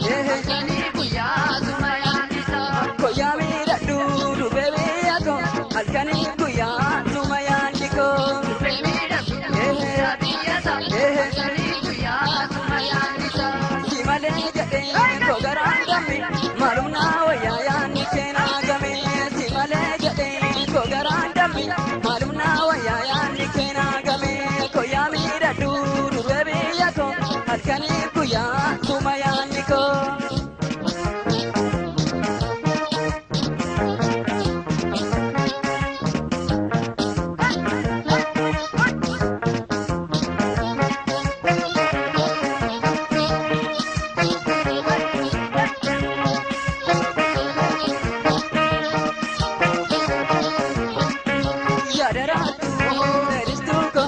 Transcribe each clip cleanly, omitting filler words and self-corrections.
halkanii guyyaa suma yaannisa. Koyaa miidhagduu durbee biyyatoo halkanii guyyaa suma yaanniko. Durbee miidhagduu biyyata halkanii guyyaa suma yaannisa. Si malee jedhee koo garaan dammi maalum naa wayyaa yaanni keenaa game. Si malee jedhee koo garaan dammi maalum naa wayyaa yaanni keenaa game. Koyaa miidhagduu durbee biyyatoo halkanii guyyaa suma yaanniko.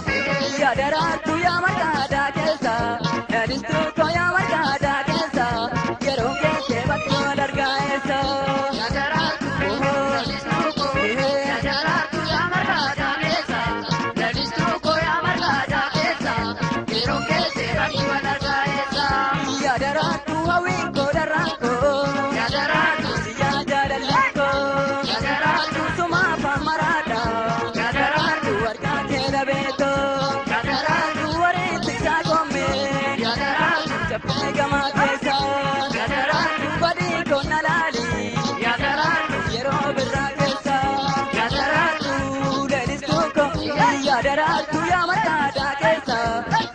Yaadaraatu yaa marqaadhaa keessa yaadistuuko yaa marqaadhaa keessa yeroo keessa bakkoo dargaayeessa. Yaadaraatu yaa marqaadhaa keessa yaadistuuko yaa marqaadhaa keessa yeroo keessa bakkoo dargaayeessa. Yaadaraatu hawwiinkoo darraakoo yaadaraatu siyyaa jaalalleekoo yaadaraatu sumaaf amaraadhaa yaadaraatu warqaa kee dhabeetoo. Gama keessa yaadaraatu badii konna laali yaadaraatu yeroo birraa keessa yaadaraatu leellistuuko yaadaraatu yaa marqaadhaa keessa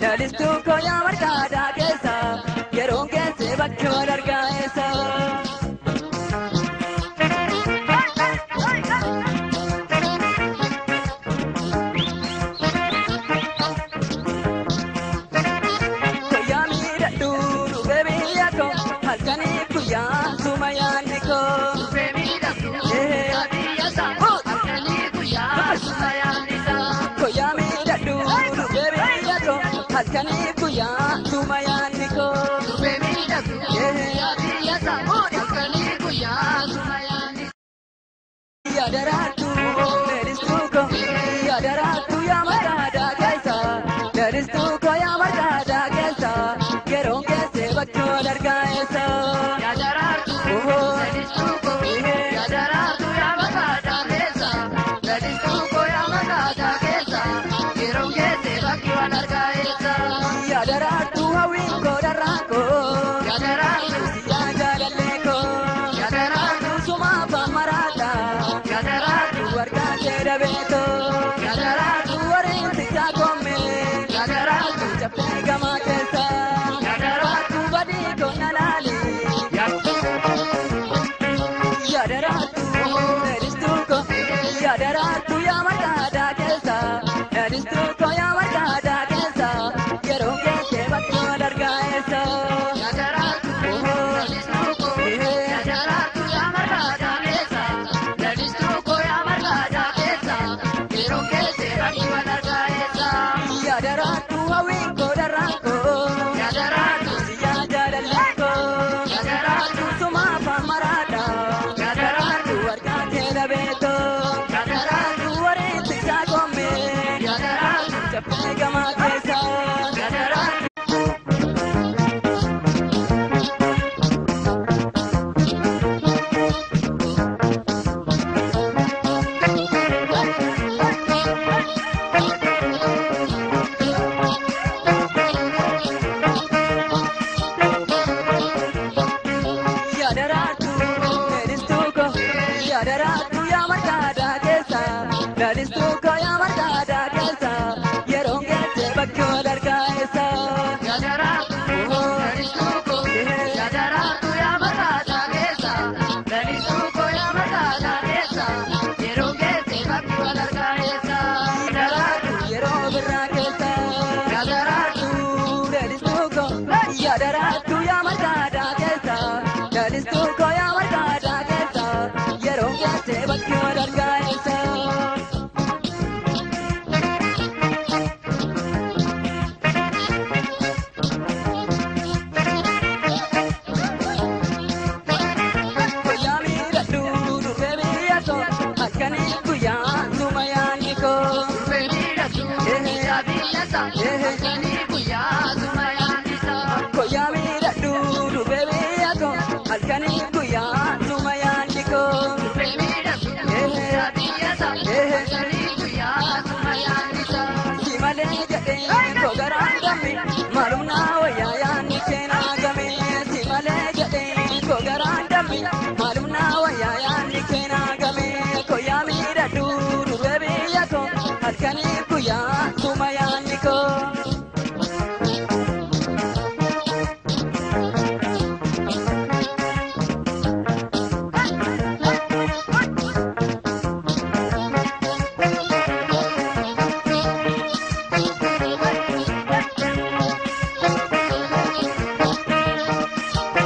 leellistuuko yaa marqaadhaa keessa yeroo keessa bakkoo dargaayeessa. Halkanii guyyaa suma yaanniko. Durbee miidhagduu biyyata halkanii guyyaa suma yaannisa. Koyaa miidhagduu durbee biyyatoo halkanii guyyaa suma yaanniko. Durbee miidhagduu biyyata halkanii guyyaa suma yaanniko. Yaadaraatu leellistuuko yaadaraatu yaa marqaadhaa keessa leellistuuko yaa marqaadhaa keessa yeroo keessa bakkoo dargaayeessa. Yaadaraatu leellistuuko yaadaraatu yaa marqaadhaa keessa leellistuuko yaa marqaadhaa keessa yeroo keessa bakkoo dargaayeessa. Yaadaraatu hawwiinkoo darraakoo yaadaraatu siyyaa jaalalleekoo yaadaraatu sumaaf amaraadhaa yaadaraatu warqaa kee dhabeetoo yaadaraatu wariinti isaa koomee yaadaraatu jabbee gamaa keessa. Yaadaraatu yaa marqaadhaa keessa yaadistuuko yaa marqaadhaa keessa yeroo keessa bakkoo dargaayeessa. Yaadaraatu yaa marqaadhaa keessa yaadistuuko yaa marqaadhaa keessa yeroo keessa bakkoo dargaayeessa. Yaadaraatu hawwiinkoo darraakoo yaadaraatu siyyaa jaalalleekoo yaadaraatu sumaaf amaraadhaa yaadaraatu warqaa kee dhabeetoo. Yaadaraatu wariinti isaa koomee garandami malumna wayaya nikena game koya mira duru bebiya ko halkani kuya